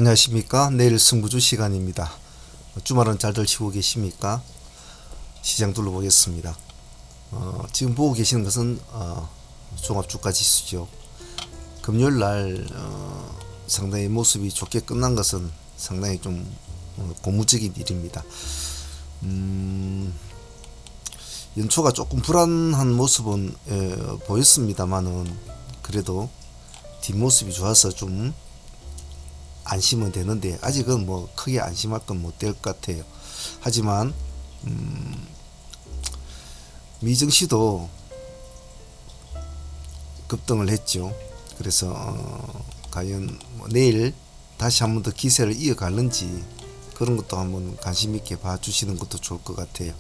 안녕하십니까. 내일 승부주 시간입니다. 주말은 잘들 쉬고 계십니까? 시장 둘러보겠습니다. 지금 보고 계시는 것은 종합주가 지수죠. 금요일날 상당히 모습이 좋게 끝난 것은 상당히 좀 고무적인 일입니다. 연초가 조금 불안한 모습은 보였습니다만은 그래도 뒷모습이 좋아서 좀 안심은 되는데 아직은 뭐 크게 안심할 건 못 될 것 같아요. 하지만 미증시도 급등을 했죠. 그래서 과연 내일 다시 한번 더 기세를 이어갈는지 그런 것도 한번 관심 있게 봐주시는 것도 좋을 것 같아요.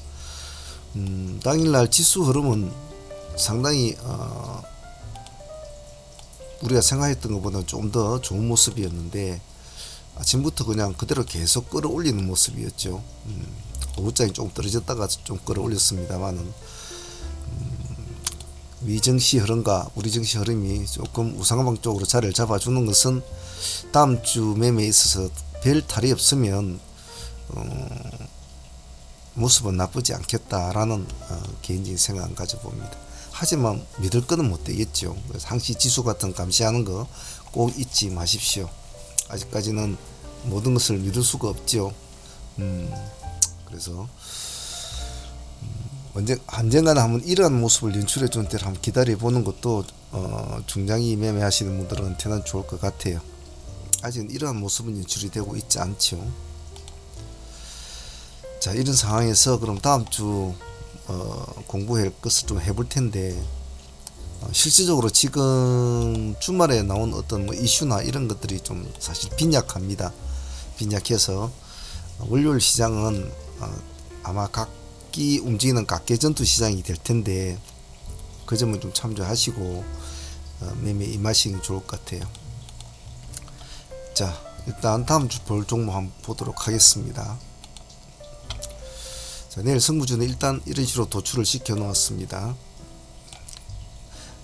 당일날 지수 흐름은 상당히 우리가 생각했던 것보다 좀 더 좋은 모습이었는데 아침부터 그냥 그대로 계속 끌어올리는 모습이었죠. 오후장이 조금 떨어졌다가 좀 끌어올렸습니다만은 미증시 흐름과 우리 증시 흐름이 조금 우상향 쪽으로 자리를 잡아주는 것은 다음 주 매매에 있어서 별 탈이 없으면 모습은 나쁘지 않겠다라는 개인적인 생각을 가져봅니다. 하지만 믿을 거는 못 되겠죠. 상시 지수 같은 감시하는 거 꼭 잊지 마십시오. 아직까지는 모든 것을 믿을 수가 없죠. 그래서 언젠가는 한번 이러한 모습을 연출해 주는 때를 한번 기다려 보는 것도 중장기 매매하시는 분들한테는 좋을 것 같아요. 아직은 이러한 모습은 연출이 되고 있지 않죠. 자, 이런 상황에서 그럼 다음 주 공부할 것을 좀 해볼 텐데 실질적으로 지금 주말에 나온 어떤 뭐 이슈나 이런 것들이 좀 사실 빈약합니다. 빈약해서 월요일 시장은 아마 각기 움직이는 각계전투 시장이 될 텐데 그 점은 좀 참조하시고 매매 임하시는 게 좋을 것 같아요. 자, 일단 다음 주 볼 종목 한번 보도록 하겠습니다. 자, 내일 승부주는 일단 이런 식으로 도출을 시켜 놓았습니다.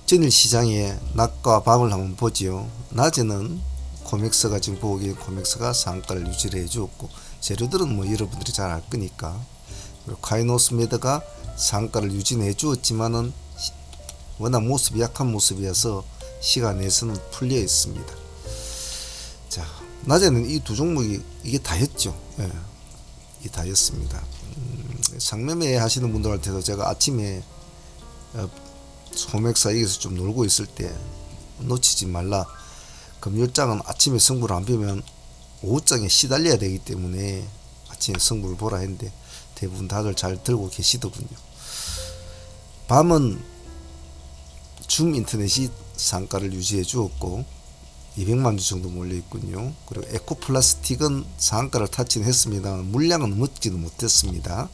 전일 시장의 낮과 밤을 한번 보지요. 낮에는 코맥스가 지금 보고 계신 코맥스가 상한가를 유지를 해주었고 재료들은 뭐 여러분들이 잘 알 거니까, 그리고 카이노스메드가 상한가를 유지해 주었지만은 워낙 모습이 약한 모습이어서 시간 내에서는 풀려 있습니다. 자, 낮에는 이 두 종목이 이게 다였죠. 예, 이게 다였습니다. 상매매 하시는 분들한테도 제가 아침에 소맥사 여기서 좀 놀고 있을 때 놓치지 말라. 금요일장은 아침에 승부를 안 보면 오후장에 시달려야 되기 때문에 아침에 승부를 보라 했는데 대부분 다들 잘 들고 계시더군요. 밤은 줌 인터넷이 상가를 유지해 주었고 200만 주 정도 몰려 있군요. 그리고 에코플라스틱은 상가를 타치는 했습니다만 물량은 먹지는 못했습니다.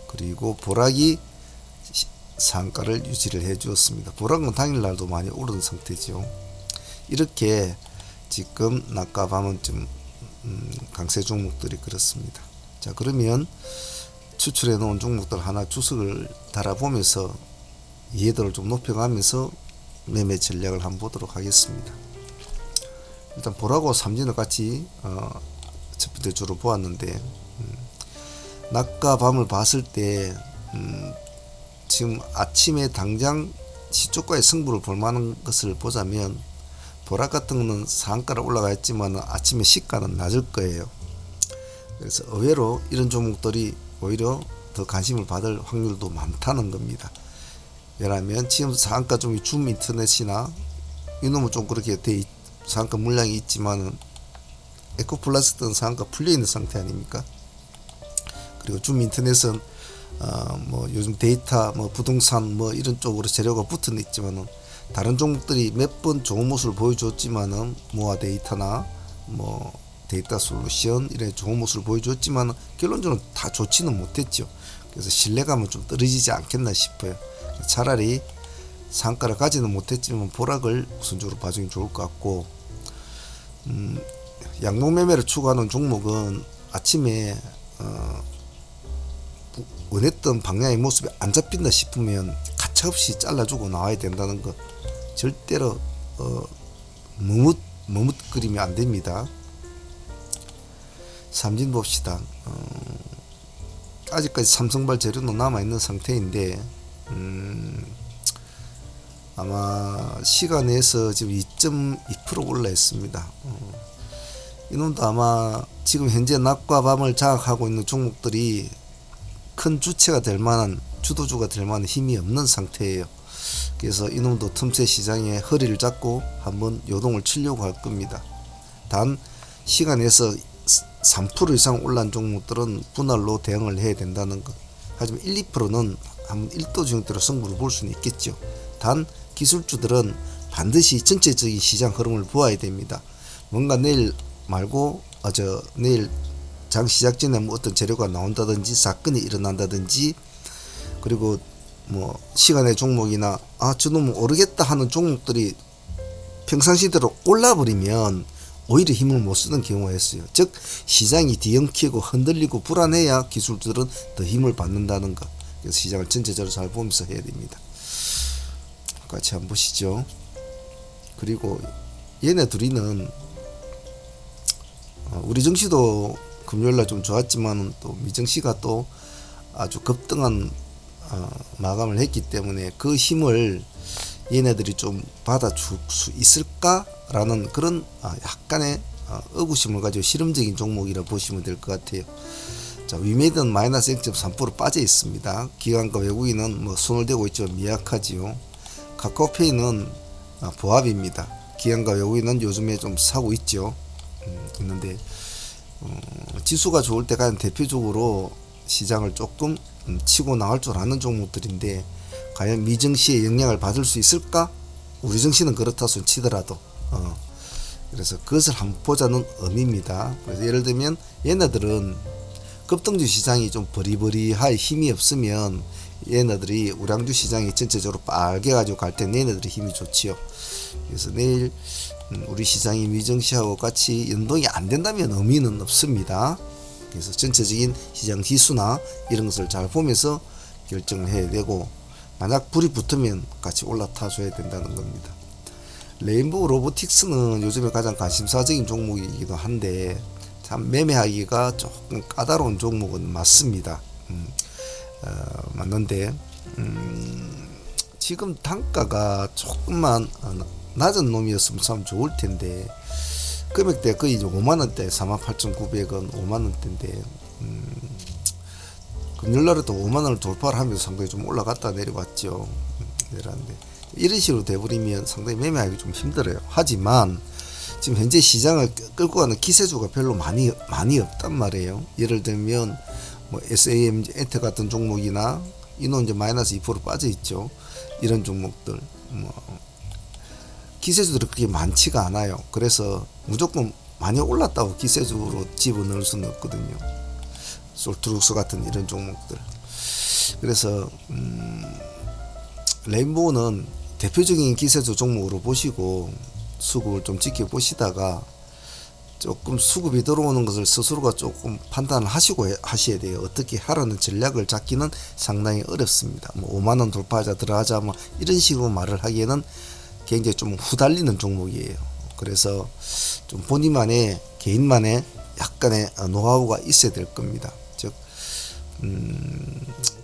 그리고 보락이 상가를 유지를 해 주었습니다. 보락은 당일날도 많이 오른 상태죠. 이렇게 지금 낮과 밤은 좀 강세 종목들이 그렇습니다. 자, 그러면 추출해 놓은 종목들 하나 주석을 달아보면서 이해도를 좀 높여가면서 매매 전략을 한번 보도록 하겠습니다. 일단 보라고 삼진을 같이 첫 번째 주로 보았는데 낮과 밤을 봤을 때 지금 아침에 당장 시초가의 승부를 볼 만한 것을 보자면 보락 같은 거는 상가로 올라가 있지만 아침에 시가는 낮을 거예요. 그래서 의외로 이런 종목들이 오히려 더 관심을 받을 확률도 많다는 겁니다. 왜냐하면 지금 상가 종이 줌 인터넷이나 이놈은 좀 그렇게 상가 물량이 있지만은 에코플라스는 상가 풀려 있는 상태 아닙니까? 그리고 줌 인터넷은 뭐 요즘 데이터, 뭐 부동산, 뭐 이런 쪽으로 재료가 붙은 있지만은 다른 종목들이 몇 번 좋은 모습을 보여줬지만은 모아 데이터나 뭐 데이터 솔루션 이런 좋은 모습을 보여줬지만 결론적으로 다 좋지는 못했죠. 그래서 신뢰감은 좀 떨어지지 않겠나 싶어요. 차라리 상가를 가지는 못했지만 보락을 우선적으로 봐주는 게 좋을 것 같고, 양봉 매매를 추구하는 종목은 아침에 원했던 방향의 모습이 안 잡힌다 싶으면 가차없이 잘라주고 나와야 된다는 것, 절대로 너무 머뭇거리면 안 됩니다. 삼진 봅시다. 아직까지 삼성발 재료는 남아있는 상태인데 아마 시간에서 지금 2.2% 올라 있습니다. 이놈도 아마 지금 현재 낮과 밤을 장악하고 있는 종목들이 큰 주체가 될 만한, 주도주가 될 만한 힘이 없는 상태예요. 그래서 이놈도 틈새 시장에 허리를 잡고 한번 요동을 치려고 할 겁니다. 단 시간에서 3% 이상 올라온 종목들은 분할로 대응을 해야 된다는 것. 하지만 1, 2%는 한번 일도중대로 승부를 볼 수는 있겠죠. 단 기술주들은 반드시 전체적인 시장 흐름을 보아야 됩니다. 뭔가 내일 말고 내일 장 시작 전에 뭐 어떤 재료가 나온다든지 사건이 일어난다든지, 그리고 뭐 시간의 종목이나 저놈은 오르겠다 하는 종목들이 평상시대로 올라버리면 오히려 힘을 못 쓰는 경우가 있어요. 즉 시장이 뒤엉키고 흔들리고 불안해야 기술들은 더 힘을 받는다는 것. 그래서 시장을 전체적으로 잘 보면서 해야 됩니다. 같이 한번 보시죠. 그리고 얘네 둘이는 우리 정시도 금요일날 좀 좋았지만 또 미정시가 또 아주 급등한 마감을 했기 때문에 그 힘을 얘네들이 좀 받아줄 수 있을까라는 그런 약간의 의구심을 가지고 실험적인 종목이라 보시면 될 것 같아요. 자, 위메이드는 마이너스 0.3% 빠져 있습니다. 기관과 외국인은 뭐 손을 대고 있지만 미약하지요. 카카오페이는 보합입니다. 기관과 외국인은 요즘에 좀 사고 있죠. 있는데 지수가 좋을 때 가장 대표적으로 시장을 조금 치고 나갈 줄 아는 종목들인데 과연 미정시의 영향을 받을 수 있을까? 우리 정시는 그렇다 손 치더라도 그래서 그것을 한번 보자는 의미입니다. 그래서 예를 들면 얘네들은 급등주 시장이 좀 버리버리할 힘이 없으면 얘네들이 우량주 시장이 전체적으로 빨개가지고 갈 때 얘네들이 힘이 좋지요. 그래서 내일 우리 시장이 미정시하고 같이 연동이 안 된다면 의미는 없습니다. 그래서 전체적인 시장 지수나 이런 것을 잘 보면서 결정을 해야 되고, 만약 불이 붙으면 같이 올라타 줘야 된다는 겁니다. 레인보우 로보틱스는 요즘에 가장 관심사적인 종목이기도 한데 참 매매하기가 조금 까다로운 종목은 맞습니다. 맞는데 지금 단가가 조금만 낮은 놈이었으면 참 좋을 텐데 금액대 거의 이제 5만원대 48,900원 5만원대인데 금요일날에도 5만원을 돌파를 하면서 상당히 좀 올라갔다 내려왔죠. 내려왔는데 이런 식으로 돼버리면 상당히 매매하기 좀 힘들어요. 하지만 지금 현재 시장을 끌고 가는 기세주가 별로 많이 없단 말이에요. 예를 들면 뭐 SAMG 엔터 같은 종목이나 이놈 이제 마이너스 2% 빠져 있죠. 이런 종목들 뭐 기세주들이 그렇게 많지가 않아요. 그래서 무조건 많이 올랐다고 기세주로 집어넣을 수는 없거든요. 솔트룩스 같은 이런 종목들. 그래서 레인보우는 대표적인 기세주 종목으로 보시고 수급을 좀 지켜보시다가 조금 수급이 들어오는 것을 스스로가 조금 판단을 하시고 하셔야 돼요. 어떻게 하라는 전략을 잡기는 상당히 어렵습니다. 뭐 5만원 돌파하자 들어가자 뭐 이런 식으로 말을 하기에는 굉장히 좀 후달리는 종목이에요. 그래서 좀 본인만의 개인만의 약간의 노하우가 있어야 될 겁니다. 즉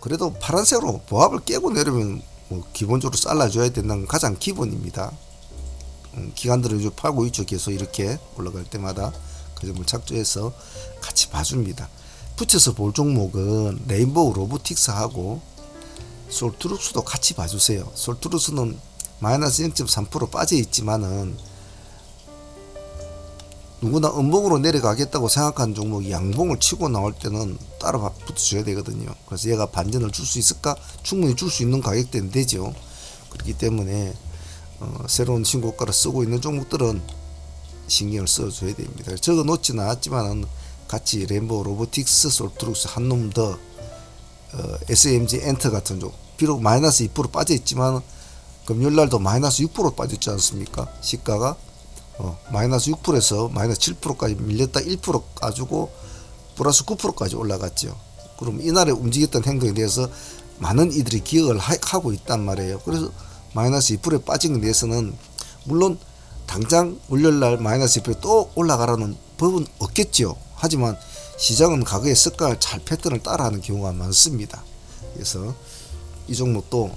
그래도 파란색으로 보합을 깨고 내려면 뭐 기본적으로 잘라줘야 된다는 건 가장 기본입니다. 기관들은 이제 팔고 있죠. 계속 이렇게 올라갈 때마다 그 점을 착조해서 같이 봐줍니다. 붙여서 볼 종목은 레인보우 로보틱스하고 솔트룩스도 같이 봐주세요. 솔트룩스는 마이너스 0.3% 빠져 있지만은 누구나 음봉으로 내려가겠다고 생각하는 종목이 양봉을 치고 나올 때는 따라 붙어줘야 되거든요. 그래서 얘가 반전을 줄 수 있을까? 충분히 줄 수 있는 가격대는 되죠. 그렇기 때문에 새로운 신고가를 쓰고 있는 종목들은 신경을 써줘야 됩니다. 적어 놓지는 않았지만은 같이 레인보우 로보틱스, 솔트룩스 한 놈 더, SMG 엔터 같은 종 비록 마이너스 2% 빠져 있지만 금요일날도 마이너스 6% 빠졌지 않습니까? 시가가 마이너스 6%에서 마이너스 7%까지 밀렸다 1% 가지고 플러스 9%까지 올라갔죠. 그럼 이날에 움직였던 행동에 대해서 많은 이들이 기억을 하고 있단 말이에요. 그래서 마이너스 2%에 빠진 것에 대해서는 물론 당장 월요일날 마이너스 2% 또 올라가라는 법은 없겠죠. 하지만 시장은 과거의 습관을 잘 패턴을 따라하는 경우가 많습니다. 그래서 이 종목도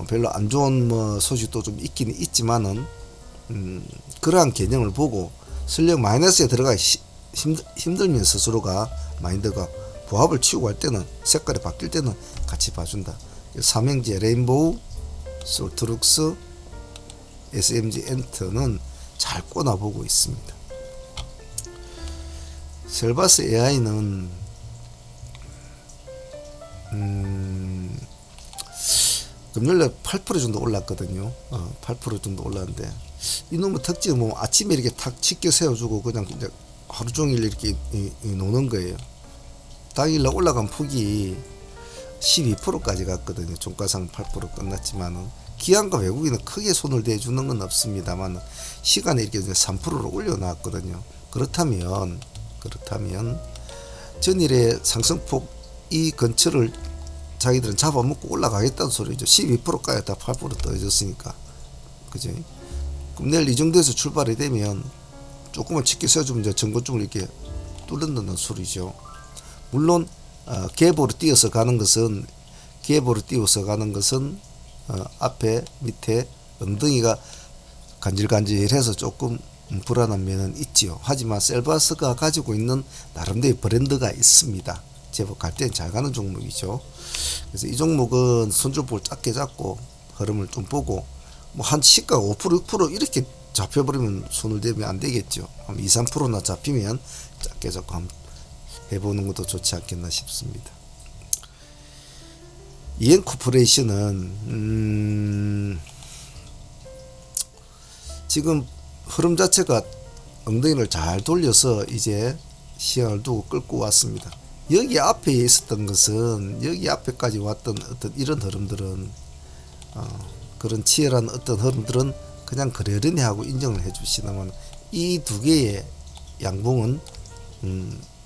별로 안 좋은 소식도 좀 있기는 있지만은 그러한 개념을 보고 설령 마이너스에 들어가 힘들면 스스로가 마인드가 부합을 치우고 할 때는 색깔이 바뀔 때는 같이 봐준다. 삼행제 레인보우, 솔트룩스, SMG 엔터는 잘 꼬나보고 있습니다. 셀바스 AI는 금요일에 8% 정도 올랐거든요. 8% 정도 올랐는데 이놈의 특징은 뭐 아침에 이렇게 탁 치켜 세워주고 그냥 이제 하루 종일 이렇게 노는 거예요. 당일날 올라간 폭이 12%까지 갔거든요. 종가상 8% 끝났지만은 기관과 외국인은 크게 손을 대주는 건 없습니다만 시간에 이렇게 3%로 올려놨거든요. 그렇다면 전일의 상승폭 이 근처를 자기들은 잡아먹고 올라가겠다는 소리죠. 12%까지 다 8% 떨어졌으니까. 그죠? 그럼 내일 이 정도에서 출발이 되면 조금만 치켜 세워주면 이제 전고점을 이렇게 뚫는다는 소리죠. 물론 갭으로 뛰어서 가는 것은 앞에 밑에 엉덩이가 간질간질해서 조금 불안한 면은 있지요. 하지만 셀바스가 가지고 있는 나름대로 브랜드가 있습니다. 제법 갈 때는 잘 가는 종목이죠. 그래서 이 종목은 손절폭을 작게 잡고 흐름을 좀 보고 뭐 한 시가 5% 6% 이렇게 잡혀버리면 손을 대면 안 되겠죠. 한 2, 3%나 잡히면 작게 잡고 한번 해보는 것도 좋지 않겠나 싶습니다. 이엔코퍼레이션은 지금 흐름 자체가 엉덩이를 잘 돌려서 이제 시장을 두고 끌고 왔습니다. 여기 앞에 있었던 것은 여기 앞에까지 왔던 어떤 이런 흐름들은 그런 치열한 어떤 흐름들은 그냥 그러려니 하고 인정을 해주시나만 이 두 개의 양봉은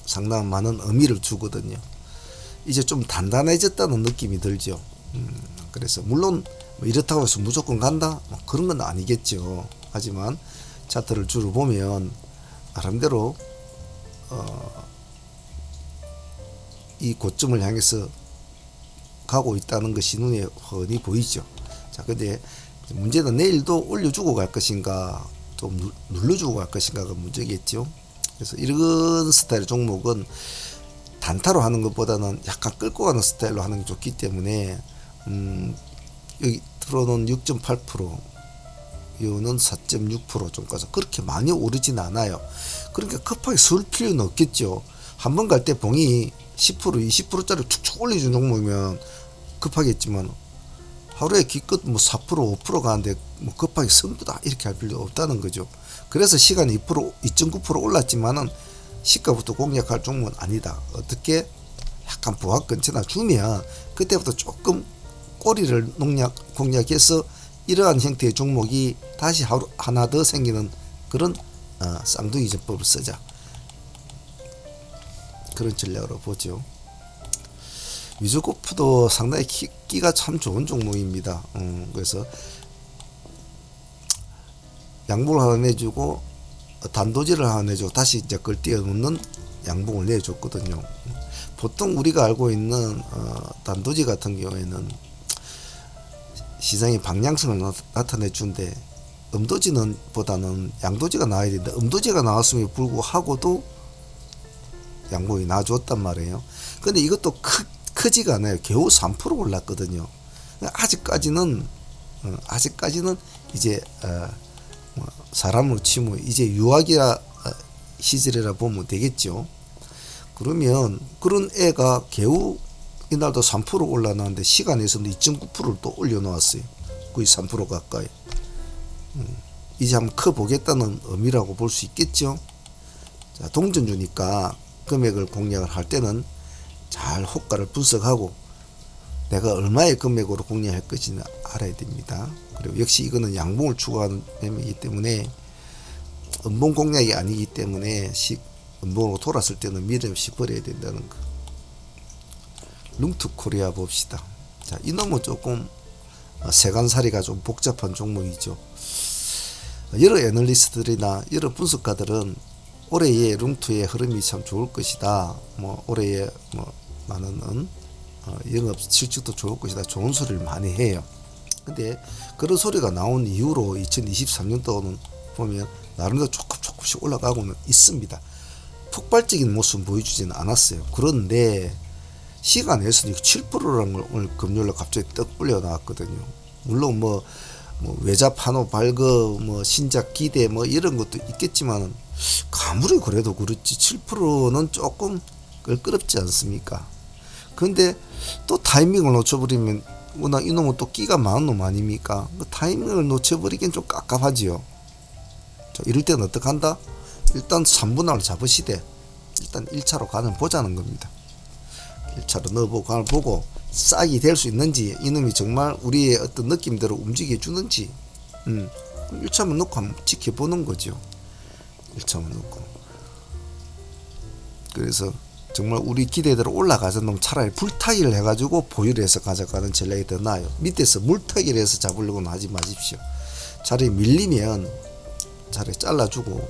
상당한 많은 의미를 주거든요. 이제 좀 단단해졌다는 느낌이 들죠. 그래서 물론 뭐 이렇다고 해서 무조건 간다 뭐 그런 건 아니겠죠. 하지만 차트를 주로 보면 나름대로 이 고점을 향해서 가고 있다는 것이 눈에 훤히 보이죠. 자, 근데 문제는 내일도 올려주고 갈 것인가 좀 눌러주고 갈 것인가가 문제겠죠. 그래서 이런 스타일의 종목은 단타로 하는 것보다는 약간 끌고 가는 스타일로 하는 게 좋기 때문에 여기 들어오는 6.8% 이거는 4.6% 정도까지 그렇게 많이 오르진 않아요. 그러니까 급하게 설 필요는 없겠죠. 한 번 갈 때 봉이 10% 20%짜리 축축 올려준 종목이면 급하겠지만 하루에 기껏 뭐 4% 5% 가는데 뭐 급하게 선두다 이렇게 할 필요 없다는 거죠. 그래서 시간이 2.9% 올랐지만은 시가부터 공략할 종목은 아니다. 어떻게 약간 부합 근처나 주면 그때부터 조금 꼬리를 공략해서 이러한 형태의 종목이 다시 하나 더 생기는 그런 쌍둥이 전법을 쓰자. 그런 전략으로 보죠. 위즈코프도 상당히 끼가 참 좋은 종목입니다. 그래서 양봉을 하나 내주고 단도지를 하나 내주고 다시 이제 그걸 띄워놓는 양봉을 내줬거든요. 보통 우리가 알고 있는 단도지 같은 경우에는 시장의 방향성을 나타내준데 음도지는 보다는 양도지가 나와야 된다. 음도지가 나왔음에 불구하고도 양봉이 나와줬단 말이에요. 근데 이것도 크지가 않아요. 겨우 3% 올랐거든요. 아직까지는 이제 사람으로 치면 이제 유아기라 시절이라 보면 되겠죠. 그러면 그런 애가 겨우 이날도 3% 올라나는데 시간에서는 2.9%를 또 올려놓았어요. 거의 3% 가까이. 이제 한번 커보겠다는 의미라고 볼 수 있겠죠. 자, 동전주니까 금액을 공략을 할 때는 잘 호가를 분석하고 내가 얼마의 금액으로 공략할 것인지 알아야 됩니다. 그리고 역시 이거는 양봉을 추구하는 매매이기 때문에 음봉 공략이 아니기 때문에 음봉으로 돌았을 때는 미련 없이 버려야 된다는 거. 룽투 코리아 봅시다. 자, 이놈은 조금 세간살이가 좀 복잡한 종목이죠. 여러 애널리스트들이나 여러 분석가들은 올해의 룽투의 흐름이 참 좋을 것이다. 뭐 올해의 뭐 많은 영업 실적도 좋을 것이다. 좋은 소리를 많이 해요. 근데 그런 소리가 나온 이후로 2023년도는 보면 나름대로 조금씩 올라가고는 있습니다. 폭발적인 모습 보여주지는 않았어요. 그런데 시간에서 7%라는 걸 오늘 금요일에 갑자기 떡 올려 나왔거든요. 물론 뭐 외자 판호 발급, 뭐 신작 기대 뭐 이런 것도 있겠지만 아무리 그래도 그렇지 7%는 조금 껄끄럽지 않습니까? 근데 또 타이밍을 놓쳐버리면 워낙 이놈은 또 끼가 많은 놈 아닙니까? 그 타이밍을 놓쳐버리긴 좀 깝깝하지요. 자, 이럴 때는 어떡한다? 일단 3분할로 잡으시되 일단 1차로 간을 보자는 겁니다. 1차로 넣어보고 간을 보고 싹이 될 수 있는지, 이놈이 정말 우리의 어떤 느낌대로 움직여 주는지 1차만 넣고 한번 지켜보는 거죠. 1차만 넣고. 그래서 정말 우리 기대대로 올라가서 놈 차라리 불타기를 해가지고 보유를 해서 가져가는 전략이 더 나아요. 밑에서 물타기를 해서 잡으려고는 하지 마십시오. 차라리 밀리면 차라리 잘라주고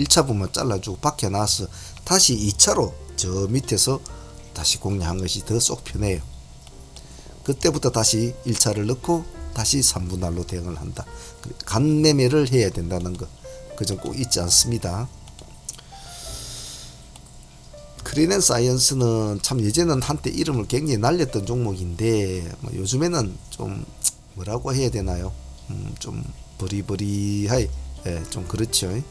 1차 부만 잘라주고 밖에 나와서 다시 2차로 저 밑에서 다시 공략한 것이 더 쏙 편해요. 그때부터 다시 1차를 넣고 다시 3분할로 대응을 한다. 간 매매를 해야 된다는 거. 그 점 꼭 잊지 않습니다. 크린앤사이언스는 참 예전은 한때 이름을 굉장히 날렸던 종목인데 뭐 요즘에는 좀 뭐라고 해야 되나요? 좀 버리버리하이, 좀 그렇죠.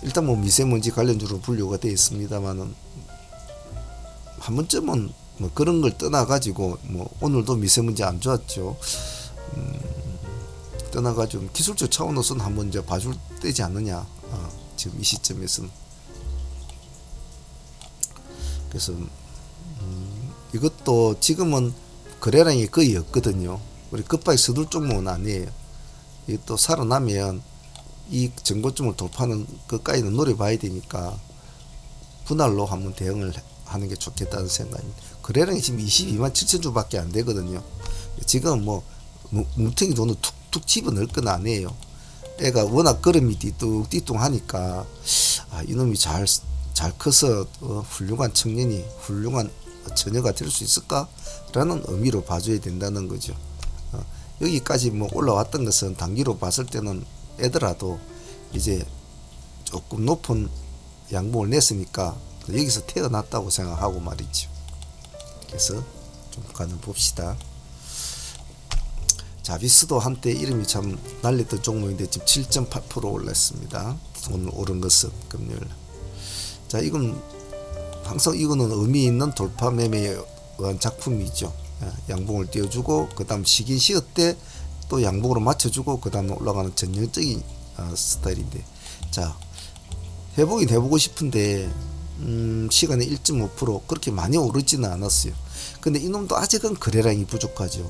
일단 뭐 미세먼지 관련주로 분류가 되어 있습니다만은 한 번쯤은 뭐 그런 걸 떠나가지고 뭐 오늘도 미세먼지 안 좋았죠. 떠나가지고 기술적 차원으로서는 한번 이제 봐줄 때지 않느냐. 지금 이 시점에서는. 그래서 이것도 지금은 거래량이 거의 없거든요. 우리 급하게 서둘 종목은 아니에요. 이것도 살아나면 이 정고점을 돌파하는 것까지는 노려봐야 되니까 분할로 한번 대응을 하는 게 좋겠다는 생각입니다. 거래량이 지금 22만 7천 주밖에 안 되거든요. 지금 뭐 뭉텅이 돈을 툭툭 집어넣을 건 아니에요. 애가 워낙 걸음이 띠뚱하니까 이놈이 잘 커서 훌륭한 청년이 훌륭한 처녀가 될 수 있을까? 라는 의미로 봐줘야 된다는 거죠. 여기까지 뭐 올라왔던 것은 단기로 봤을 때는 애더라도 이제 조금 높은 양봉을 냈으니까 여기서 태어났다고 생각하고 말이죠. 그래서 좀 가는 봅시다. 자비스도 한때 이름이 참 날렸던 종목인데 지금 7.8% 올랐습니다. 오늘 오른 것은 금요일. 자, 이건 항상 이거는 의미 있는 돌파 매매의 작품이죠. 양봉을 띄워주고 그 다음 쉬긴 쉬었대 또 양봉으로 맞춰주고 그 다음에 올라가는 전형적인 스타일인데, 자 해보긴 해보고 싶은데 시간에 1.5% 그렇게 많이 오르지는 않았어요. 근데 이놈도 아직은 거래량이 부족하죠.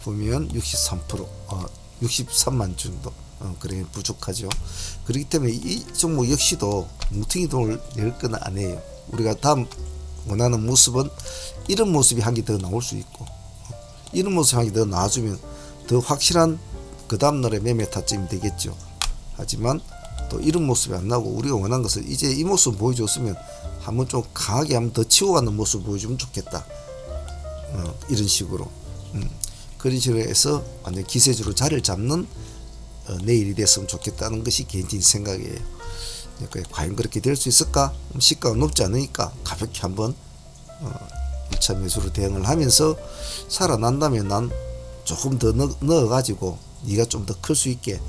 보면 63%, 63만 정도 그래 부족하죠. 그렇기 때문에 이 종목 역시도 뭉텅이 돈을 낼 건 아니에요. 우리가 다음 원하는 모습은 이런 모습이 한 개 더 나올 수 있고, 이런 모습이 한 개 더 나와주면 더 확실한 그 다음날의 매매 타점이 되겠죠. 하지만 또 이런 모습이 안 나오고 우리가 원하는 것은 이제 이 모습 보여줬으면 한번 좀 강하게 한번 더 치워가는 모습 보여주면 좋겠다. 이런 식으로 그런 식으로 해서 완전 기세주로 자리를 잡는 내일이 됐으면 좋겠다는 것이 개인적인 생각이에요. 그러니까 과연 그렇게 될 수 있을까? 시가가 높지 않으니까 가볍게 한번 1차 매수로 대응을 하면서 살아난다면 난 조금 더 넣어가지고 네가 좀 더 클 수 있게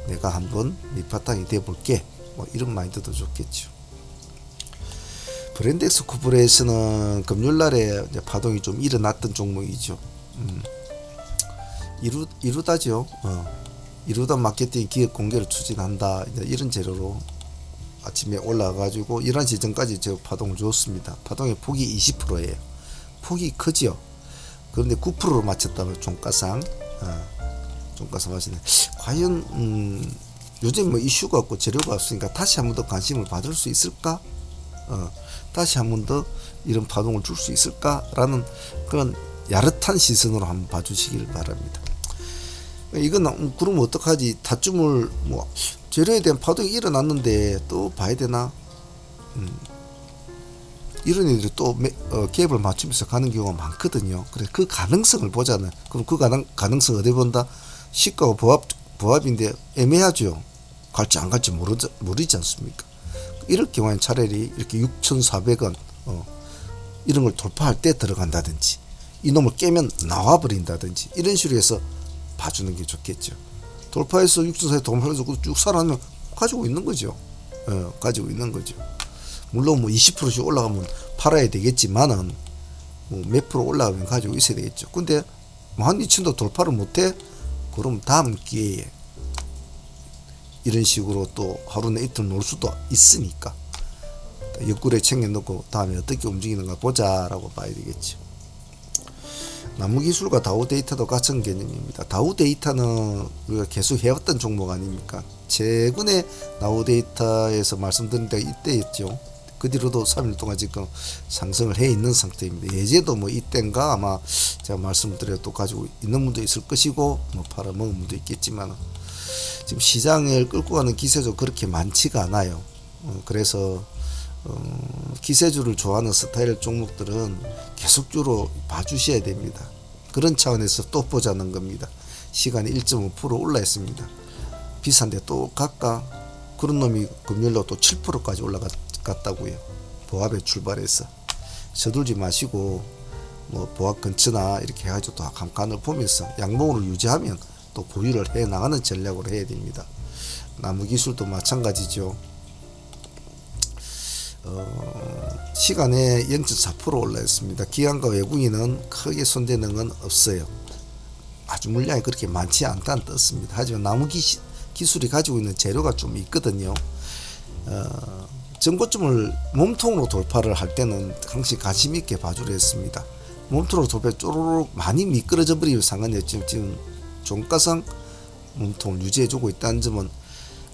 내가 한번 밑바탕이 돼볼게, 뭐 이런 마인드도 좋겠죠. 브랜덱스 코퍼레이션은 금요일날에 파동이 좀 일어났던 종목이죠. 이루다죠. 이루다 마케팅 기업 공개를 추진한다, 이런 재료로 아침에 올라가가지고 11시 전까지 저 파동을 줬습니다. 파동의 폭이 20%예요. 폭이 크죠. 그런데 9%로 맞췄다면 종가상 종가상 하시네. 과연 요즘 뭐 이슈가 없고 재료가 없으니까 다시 한 번 더 관심을 받을 수 있을까? 다시 한 번 더 이런 파동을 줄 수 있을까라는 그런 야릇한 시선으로 한번 봐주시길 바랍니다. 이건 그러면 어떡하지? 다쯤을 뭐 재료에 대한 파동이 일어났는데 또 봐야 되나? 이런 일들이 또 갭을 맞추면서 가는 경우가 많거든요. 그래서 그 가능성을 보자는. 그럼 그 가능성 어디 본다? 시가와 부합인데 애매하죠. 갈지 안 갈지 모르지 않습니까? 이럴 경우에는 차라리 이렇게 6,400원 이런 걸 돌파할 때 들어간다든지 이놈을 깨면 나와버린다든지 이런 식으로 해서 봐주는 게 좋겠죠. 돌파해서 6,400원 돌파해서 쭉 살아나면 가지고 있는 거죠. 가지고 있는 거죠. 물론 뭐 20%씩 올라가면 팔아야 되겠지만은 뭐몇 프로 올라가면 가지고 있어야 되겠죠. 근데 뭐 한 2,000도 돌파를 못해? 그럼 다음 기회에 이런 식으로 또 하루나 이틀 놀 수도 있으니까 옆구리에 챙겨놓고 다음에 어떻게 움직이는가 보자라고 봐야 되겠죠. 나무기술과 다우데이터도 같은 개념입니다. 다우데이터는 우리가 계속 해왔던 종목 아닙니까? 최근에 다우데이터에서 말씀드린 때가 이때였죠. 그 뒤로도 3일 동안 지금 상승을 해 있는 상태입니다. 예제도 뭐 이때인가 아마 제가 말씀드려도 가지고 있는 분도 있을 것이고 뭐 팔아먹은 분도 있겠지만 지금 시장을 끌고 가는 기세도 그렇게 많지가 않아요. 그래서 기세주를 좋아하는 스타일 종목들은 계속적으로 봐주셔야 됩니다. 그런 차원에서 또 보자는 겁니다. 시간이 1.5% 올라했습니다. 비싼데 또 갈까? 그런 놈이 금요일로 또 7%까지 올라갔다고요. 보합에 출발해서 서둘지 마시고 뭐 보합 근처나 이렇게 해가지고 또 감간을 보면서 양봉으로 유지하면 또 보유를 해 나가는 전략으로 해야 됩니다. 나무기술도 마찬가지죠. 시간에 0.4% 올라했습니다. 기관과 외국인은 크게 손대는 건 없어요. 아주 물량이 그렇게 많지 않다는 뜻입니다. 하지만 나무기술이 가지고 있는 재료가 좀 있거든요. 전고점을 몸통으로 돌파를 할 때는 항상 관심 있게 봐주려 했습니다. 몸통으로 돌파 쪼르륵 많이 미끄러져 버리면 상관이 없지만 지금 종가상 몸통을 유지해주고 있다는 점은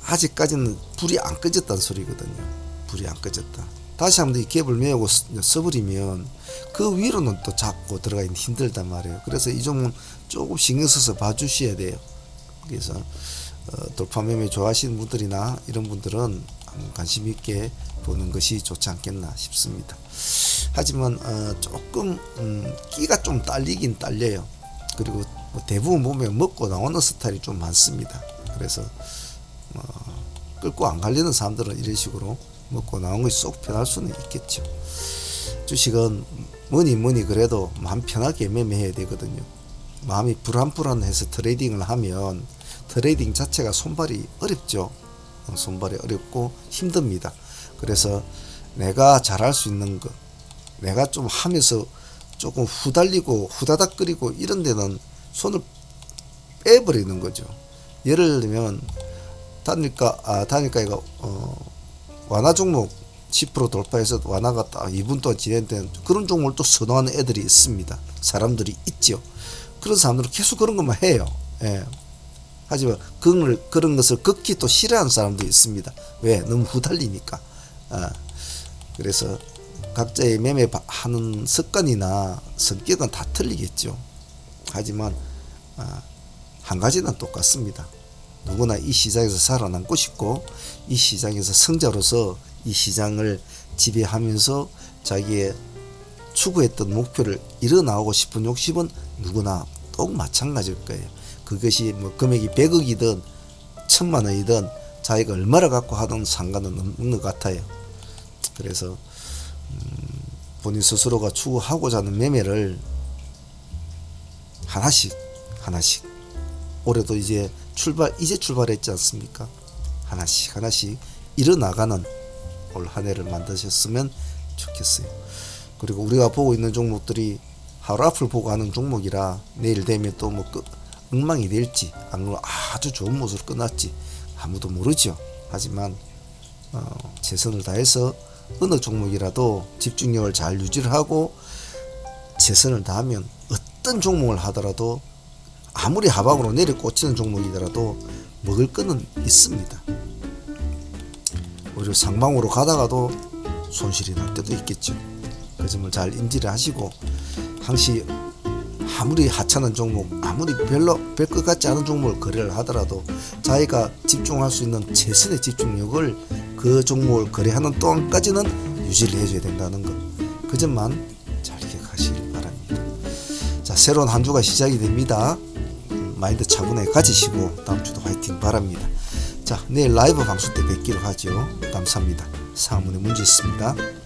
아직까지는 불이 안 꺼졌다는 소리거든요. 불이 안 꺼졌다. 다시 한번 이 갭을 메우고 써버리면 그 위로는 또 잡고 들어가기는 힘들단 말이에요. 그래서 이 점은 조금 신경 써서 봐주셔야 돼요. 그래서 돌파 매매 좋아하시는 분들이나 이런 분들은 관심 있게 보는 것이 좋지 않겠나 싶습니다. 하지만 조금 끼가 좀 딸리긴 딸려요. 그리고 대부분 보면 먹고 나오는 스타일이 좀 많습니다. 그래서 끌고 안 갈리는 사람들은 이런 식으로 먹고 나온 것이 쏙 편할 수는 있겠죠. 주식은 뭐니 그래도 마음 편하게 매매해야 되거든요. 마음이 불안해서 트레이딩을 하면 트레이딩 자체가 손발이 어렵죠. 손발이 어렵고 힘듭니다. 그래서 내가 잘할 수 있는 것, 내가 좀 하면서 조금 후달리고 후다닥거리고 이런 데는 손을 빼버리는 거죠. 예를 들면 단일가가 완화 종목 10% 돌파해서 완화가 딱 2분 동안 진행되는 그런 종목을 또 선호하는 애들이 있습니다. 사람들이 있죠. 그런 사람들은 계속 그런 것만 해요. 예. 하지만 그런 것을 극히 또 싫어하는 사람도 있습니다. 왜? 너무 후달리니까. 그래서 각자의 매매하는 습관이나 성격은 다 틀리겠죠. 하지만 한 가지는 똑같습니다. 누구나 이 시장에서 살아남고 싶고 이 시장에서 성자로서 이 시장을 지배하면서 자기의 추구했던 목표를 이뤄나오고 싶은 욕심은 누구나 똑 마찬가지일 거예요. 그것이 뭐 금액이 100억이든 1000만 원이든 자기가 얼마를 갖고 하든 상관은 없는 것 같아요. 그래서 본인 스스로가 추구하고자 하는 매매를 하나씩 올해도 이제 출발했지 않습니까? 하나씩 일어나가는 올 한 해를 만드셨으면 좋겠어요. 그리고 우리가 보고 있는 종목들이 하루 앞을 보고 하는 종목이라 내일 되면 또 뭐 엉망이 될지 아니면 아주 좋은 모습으로 끝났지 아무도 모르죠. 하지만 최선을 다해서 어느 종목이라도 집중력을 잘 유지를 하고 최선을 다하면 어떤 종목을 하더라도 아무리 하방으로 내려 꽂히는 종목이더라도 먹을 거는 있습니다. 오히려 상방으로 가다가도 손실이 날 때도 있겠죠. 그 점을 잘 인지를 하시고 항시 아무리 하찮은 종목, 아무리 별로 별 것 같지 않은 종목을 거래를 하더라도 자기가 집중할 수 있는 최선의 집중력을 그 종목을 거래하는 동안까지는 유지를 해줘야 된다는 것, 그 점만 잘 기억하시길 바랍니다. 자, 새로운 한 주가 시작이 됩니다. 마인드 차분하게 가지시고 다음 주도 화이팅 바랍니다. 자, 내일 라이브 방송 때 뵙기로 하죠. 감사합니다. 상문에 문제 있습니다.